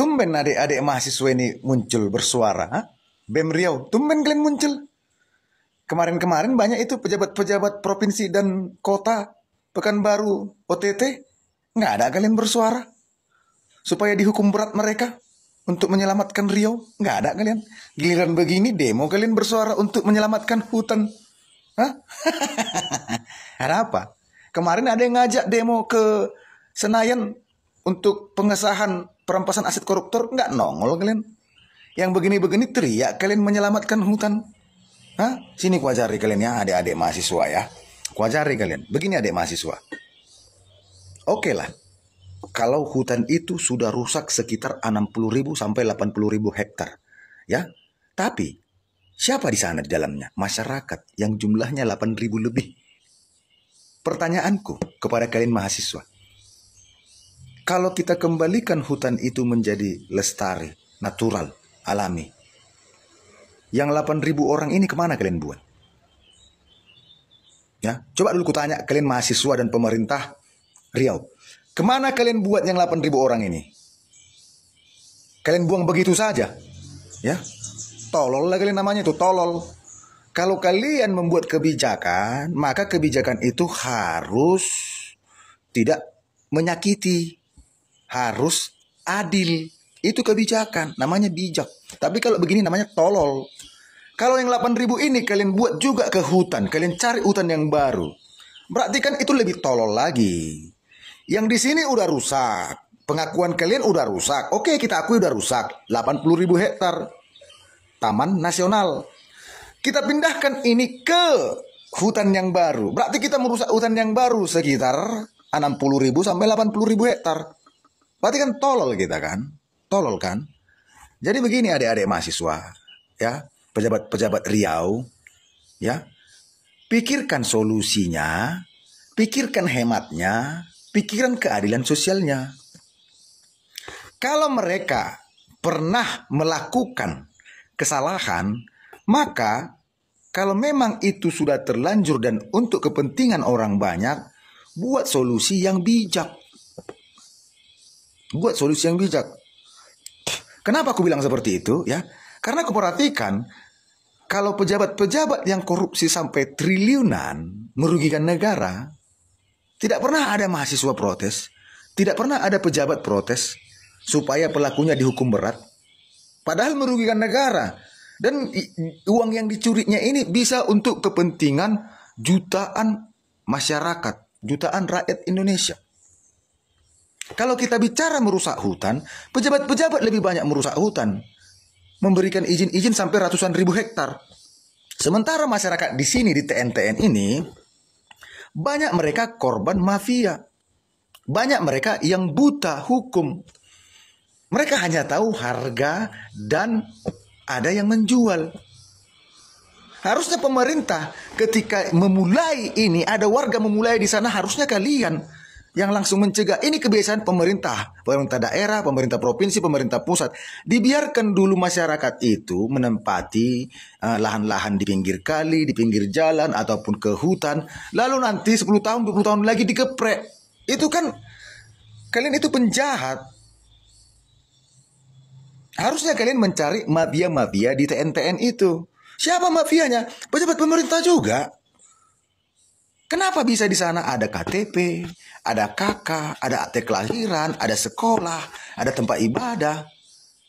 Tumben adik-adik mahasiswa ini muncul bersuara. Ha? BEM Riau, tumben kalian muncul. Kemarin-kemarin banyak itu pejabat-pejabat provinsi dan kota, Pekanbaru, OTT. Nggak ada kalian bersuara. Supaya dihukum berat mereka untuk menyelamatkan Riau. Nggak ada kalian. Giliran begini demo kalian bersuara untuk menyelamatkan hutan. Hah? Ada apa? Kemarin ada yang ngajak demo ke Senayan untuk pengesahan perampasan aset koruptor. Nggak nongol kalian. Yang begini-begini teriak kalian menyelamatkan hutan. Hah? Sini kuajari kalian ya adik-adik mahasiswa ya. Kuajari kalian. Begini adik mahasiswa. Oke lah. Kalau hutan itu sudah rusak sekitar 60.000 sampai 80.000 hektar. Ya. Tapi siapa di sana di dalamnya? Masyarakat yang jumlahnya 8.000 lebih. Pertanyaanku kepada kalian mahasiswa. Kalau kita kembalikan hutan itu menjadi lestari, natural, alami. Yang 8.000 orang ini kemana kalian buat? Ya, coba dulu kutanya kalian mahasiswa dan pemerintah Riau. Kemana kalian buat yang 8.000 orang ini? Kalian buang begitu saja? Ya, tolol lah kalian namanya itu, tolol. Kalau kalian membuat kebijakan, maka kebijakan itu harus tidak menyakiti. Harus adil. Itu kebijakan, namanya bijak. Tapi kalau begini namanya tolol. Kalau yang 8.000 ini kalian buat juga ke hutan, kalian cari hutan yang baru. Berarti kan itu lebih tolol lagi. Yang di sini udah rusak. Pengakuan kalian udah rusak. Oke, kita akui udah rusak. 80.000 hektar. Taman nasional. Kita pindahkan ini ke hutan yang baru. Berarti kita merusak hutan yang baru sekitar 60.000 sampai 80.000 hektar. Berarti kan tolol kita kan? Tolol kan? Jadi begini adik-adik mahasiswa, ya, pejabat-pejabat Riau, ya. Pikirkan solusinya, pikirkan hematnya, pikirkan keadilan sosialnya. Kalau mereka pernah melakukan kesalahan, maka kalau memang itu sudah terlanjur dan untuk kepentingan orang banyak, buat solusi yang bijak. Buat solusi yang bijak. Kenapa aku bilang seperti itu? Ya, karena aku perhatikan kalau pejabat-pejabat yang korupsi sampai triliunan merugikan negara, tidak pernah ada mahasiswa protes, tidak pernah ada pejabat protes supaya pelakunya dihukum berat. Padahal merugikan negara. Dan uang yang dicurinya ini bisa untuk kepentingan jutaan masyarakat, jutaan rakyat Indonesia. Kalau kita bicara merusak hutan, pejabat-pejabat lebih banyak merusak hutan. Memberikan izin-izin sampai ratusan ribu hektar. Sementara masyarakat di sini, di TNTN ini, banyak mereka korban mafia. Banyak mereka yang buta hukum. Mereka hanya tahu harga dan ada yang menjual. Harusnya pemerintah ketika memulai ini, ada warga memulai di sana, harusnya kalian yang langsung mencegah. Ini kebiasaan pemerintah, pemerintah daerah, pemerintah provinsi, pemerintah pusat. Dibiarkan dulu masyarakat itu menempati lahan-lahan di pinggir kali, di pinggir jalan, ataupun ke hutan. Lalu nanti 10 tahun, 20 tahun lagi dikeprek. Itu kan, kalian itu penjahat. Harusnya kalian mencari mafia-mafia di TNTN itu. Siapa mafianya? Pejabat pemerintah juga. Kenapa bisa di sana ada KTP, ada KK, ada akte kelahiran, ada sekolah, ada tempat ibadah?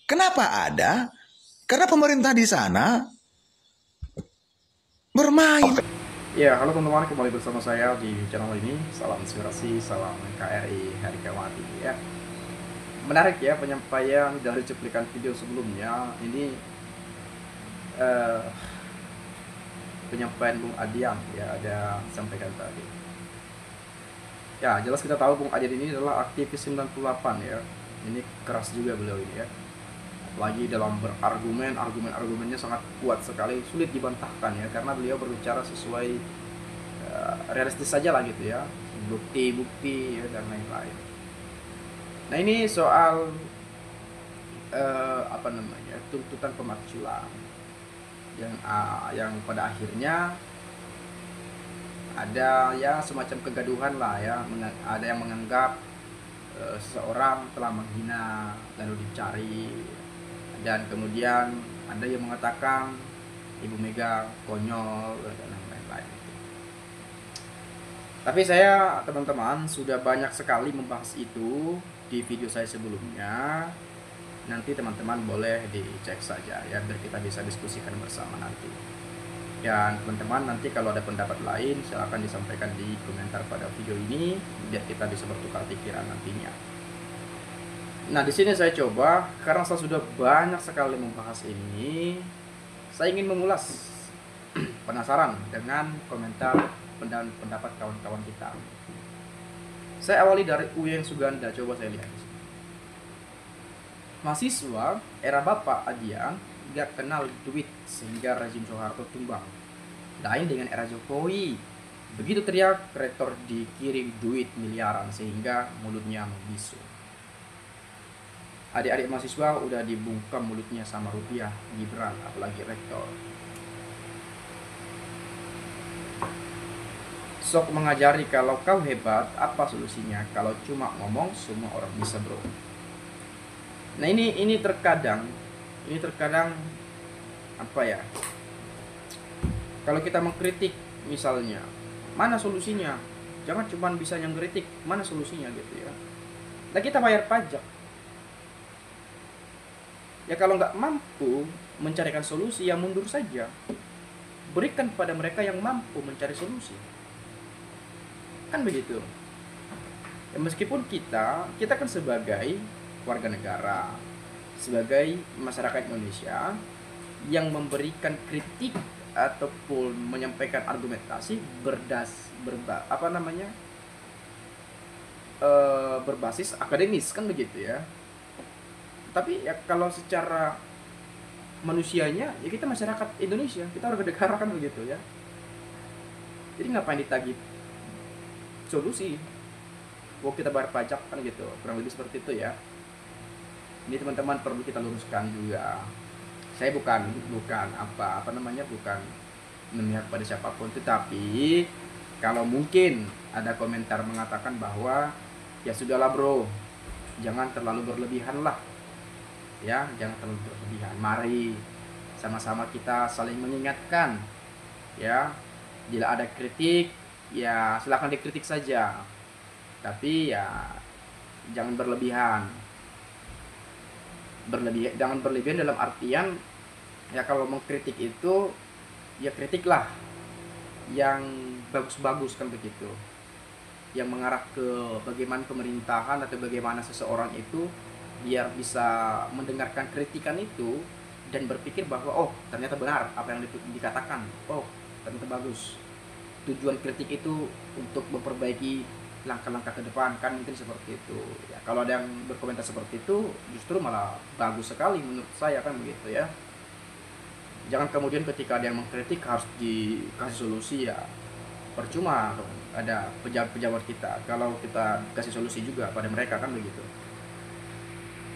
Kenapa ada? Karena pemerintah di sana bermain. Ya, halo teman-teman, kembali bersama saya di channel ini. Salam inspirasi, salam KRI Harikawati ya. Menarik ya penyampaian dari cuplikan video sebelumnya. Ini penyampaian Bung Adian ya, ada sampaikan tadi. Ya, jelas kita tahu Bung Adian ini adalah aktivis 98 ya. Ini keras juga beliau ini ya. Apalagi dalam berargumen, argumennya sangat kuat sekali, sulit dibantahkan ya, karena beliau berbicara sesuai realistis saja lah gitu ya, bukti-bukti ya, dan lain-lain. Nah, ini soal tuntutan pemakzulan yang pada akhirnya ada ya semacam kegaduhan lah ya. Ada yang menganggap seseorang telah menghina lalu dicari, dan kemudian ada yang mengatakan Ibu Mega konyol dan lain-lain. Tapi saya, teman-teman, sudah banyak sekali membahas itu di video saya sebelumnya. Nanti teman-teman boleh dicek saja ya, biar kita bisa diskusikan bersama nanti. Dan teman-teman, nanti kalau ada pendapat lain silahkan disampaikan di komentar pada video ini, biar kita bisa bertukar pikiran nantinya. Nah, di sini saya coba, karena saya sudah banyak sekali membahas ini, saya ingin mengulas penasaran dengan komentar dan pendapat kawan-kawan kita. Saya awali dari Uyen Suganda, coba saya lihat. Mahasiswa era Bapak Adian gak kenal duit sehingga rezim Soeharto tumbang. Lain dengan era Jokowi. Begitu teriak, rektor dikirim duit miliaran sehingga mulutnya membisu. Adik-adik mahasiswa udah dibungkam mulutnya sama rupiah, Gibran, apalagi rektor. Sok mengajari kalau kau hebat, apa solusinya? Kalau cuma ngomong, semua orang bisa, bro. Nah, ini terkadang apa ya? Kalau kita mengkritik misalnya, mana solusinya? Jangan cuma bisa yang kritik, mana solusinya gitu ya. Nah, kita bayar pajak. Ya kalau nggak mampu mencarikan solusi, ya mundur saja. Berikan pada mereka yang mampu mencari solusi. Kan begitu. Ya, meskipun kita kan sebagai warga negara, sebagai masyarakat Indonesia yang memberikan kritik ataupun menyampaikan argumentasi berbasis akademis, kan begitu ya. Tapi ya kalau secara manusianya, ya kita masyarakat Indonesia, kita warga negara, kan begitu ya. Jadi ngapain ditagih solusi? Kita bayar pajak, kan gitu, kurang lebih seperti itu ya. Ini teman-teman perlu kita luruskan juga. Saya bukan memihak pada siapapun, tetapi kalau mungkin ada komentar mengatakan bahwa ya sudahlah bro, jangan terlalu berlebihan lah. Ya, jangan terlalu berlebihan. Mari sama-sama kita saling mengingatkan. Ya, bila ada kritik, ya silakan dikritik saja. Tapi ya jangan berlebihan. Jangan berlebihan dalam artian ya kalau mengkritik itu ya kritiklah yang bagus-bagus, kan begitu. Yang mengarah ke bagaimana pemerintahan atau bagaimana seseorang itu biar bisa mendengarkan kritikan itu dan berpikir bahwa oh ternyata benar apa yang dikatakan, oh ternyata bagus. Tujuan kritik itu untuk memperbaiki langkah-langkah ke depan, kan mungkin seperti itu ya. Kalau ada yang berkomentar seperti itu justru malah bagus sekali menurut saya, kan begitu ya. Jangan kemudian ketika ada yang mengkritik harus dikasih solusi, ya percuma ada pejabat-pejabat kita kalau kita kasih solusi juga pada mereka, kan begitu.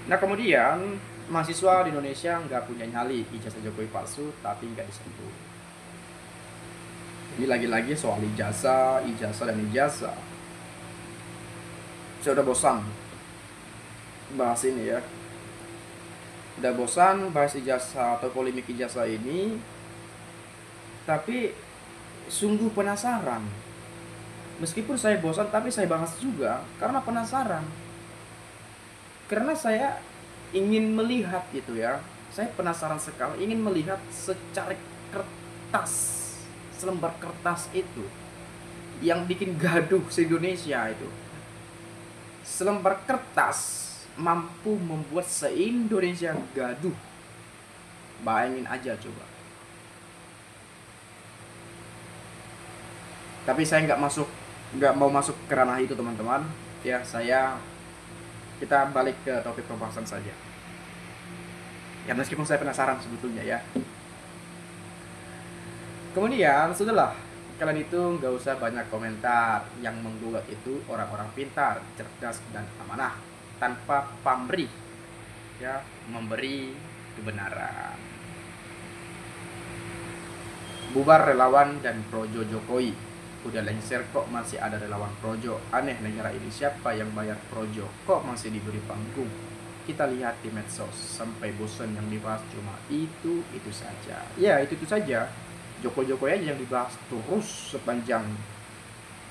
Nah, kemudian mahasiswa di Indonesia nggak punya nyali, ijazah Jokowi palsu tapi nggak disentuh. Ini lagi-lagi soal ijazah dan ijazah. Saya udah bosan bahas ini ya. Udah bosan bahas ijazah atau polemik ijazah ini. Tapi sungguh penasaran. Meskipun saya bosan, tapi saya bahas juga karena penasaran. Karena saya ingin melihat gitu ya. Saya penasaran sekali ingin melihat secarik kertas, selembar kertas itu yang bikin gaduh se-Indonesia itu. Selembar kertas mampu membuat se-Indonesia gaduh. Bayangin aja coba. Tapi saya nggak mau masuk ke ranah itu, teman-teman. Ya, kita balik ke topik pembahasan saja. Ya, meskipun saya penasaran sebetulnya ya. Kemudian sudahlah, kalian itu nggak usah banyak komentar. Yang menggugat itu orang-orang pintar, cerdas dan amanah, tanpa pamrih ya memberi kebenaran. Bubar relawan dan projo Jokowi. udah lengser kok masih ada relawan projo. Aneh negara ini, siapa yang bayar projo kok masih diberi panggung. Kita lihat di medsos sampai bosan yang dibahas cuma itu saja. Ya itu saja. Jokowi aja yang dibahas terus sepanjang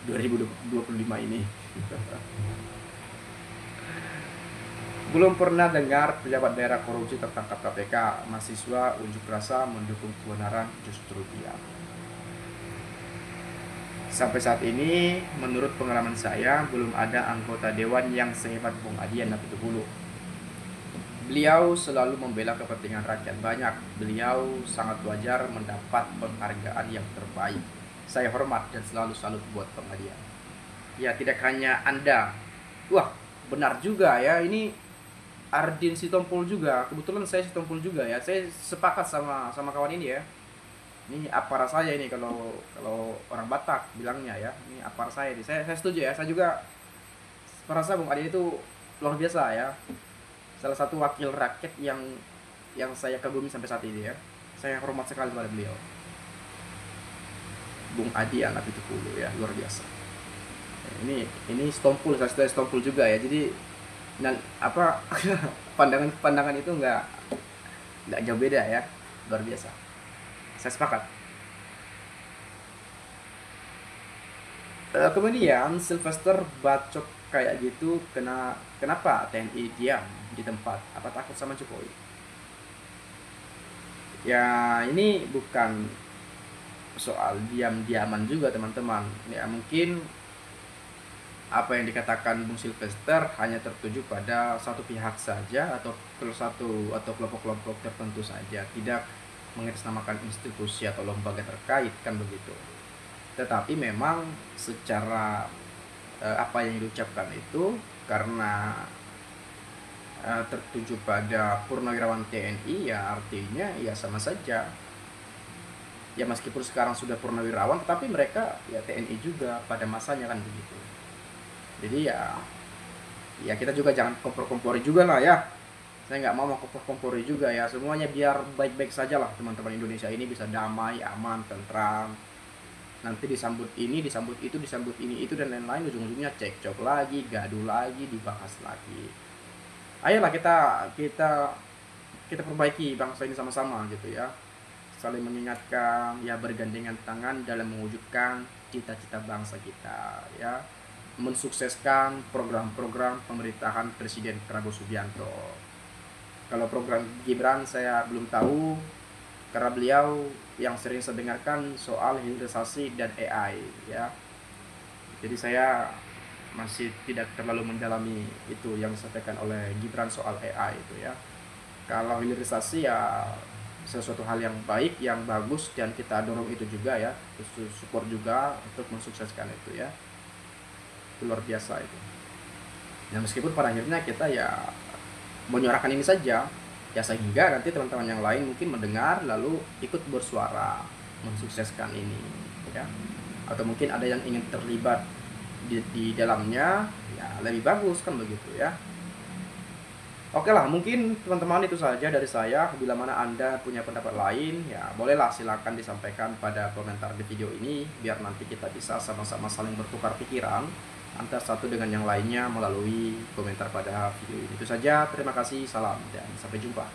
2025 ini. Belum pernah dengar pejabat daerah korupsi tertangkap KPK. Mahasiswa unjuk rasa mendukung kebenaran, justru diam. Sampai saat ini, menurut pengalaman saya, belum ada anggota dewan yang sehebat Bung Adian Apitupulu. Beliau selalu membela kepentingan rakyat banyak. Beliau sangat wajar mendapat penghargaan yang terbaik. Saya hormat dan selalu salut buat Bung Adian. Ya, tidak hanya Anda. Wah, benar juga ya, ini Ardin Sitompul juga. Kebetulan saya Sitompul juga ya. Saya sepakat sama kawan ini ya. Ini apara saya ini kalau orang Batak bilangnya ya. Ini apara saya ini. Saya setuju ya. Saya juga merasa Bung Adi itu luar biasa ya. Salah satu wakil rakyat yang saya kagumi sampai saat ini ya. Saya hormat sekali kepada beliau. Bung Adi anak itu puluh ya, luar biasa. Ini Sitompul, saya Sitompul juga ya. Jadi pandangan itu nggak jauh beda ya, luar biasa. Saya sepakat. Kemudian Sylvester bacot kayak gitu, kenapa TNI diam di tempat? Apa takut sama Jokowi? Ya ini bukan soal diam-diaman juga teman-teman. Ya mungkin apa yang dikatakan Bung Sylvester hanya tertuju pada satu pihak saja atau kelompok-kelompok tertentu saja, tidak mengatasnamakan institusi atau lembaga terkait kan begitu. Tetapi memang secara apa yang diucapkan itu karena tertuju pada purnawirawan TNI, ya artinya ya sama saja. Ya meskipun sekarang sudah purnawirawan, tetapi mereka ya TNI juga pada masanya kan begitu. Jadi ya kita juga jangan kompor-kompori juga lah ya. Saya nggak mau kompor-kompori juga ya. Semuanya biar baik-baik saja lah teman-teman Indonesia ini bisa damai, aman, tentram. Nanti disambut ini, disambut itu, disambut ini itu dan lain-lain, ujung-ujungnya cekcok lagi, gaduh lagi, dibahas lagi. Ayolah kita perbaiki bangsa ini sama-sama gitu ya. Saling mengingatkan, ya bergandengan tangan dalam mewujudkan cita-cita bangsa kita ya. Mensukseskan program-program pemerintahan Presiden Prabowo Subianto. Kalau program Gibran saya belum tahu, karena beliau yang sering saya dengarkan soal hilirisasi dan AI ya. Jadi saya masih tidak terlalu mendalami itu yang disampaikan oleh Gibran soal AI itu ya. Kalau hilirisasi ya sesuatu hal yang baik, yang bagus, dan kita dorong itu juga ya, support juga untuk mensukseskan itu ya. Itu luar biasa itu. Dan meskipun pada akhirnya kita ya menyuarakan ini saja ya, sehingga nanti teman-teman yang lain mungkin mendengar lalu ikut bersuara mensukseskan ini ya, atau mungkin ada yang ingin terlibat di dalamnya ya, lebih bagus kan begitu ya. Oke lah, mungkin teman-teman itu saja dari saya. Bila mana Anda punya pendapat lain, ya bolehlah silakan disampaikan pada komentar di video ini, biar nanti kita bisa sama-sama saling bertukar pikiran antara satu dengan yang lainnya melalui komentar pada video ini. Itu saja, terima kasih, salam, dan sampai jumpa.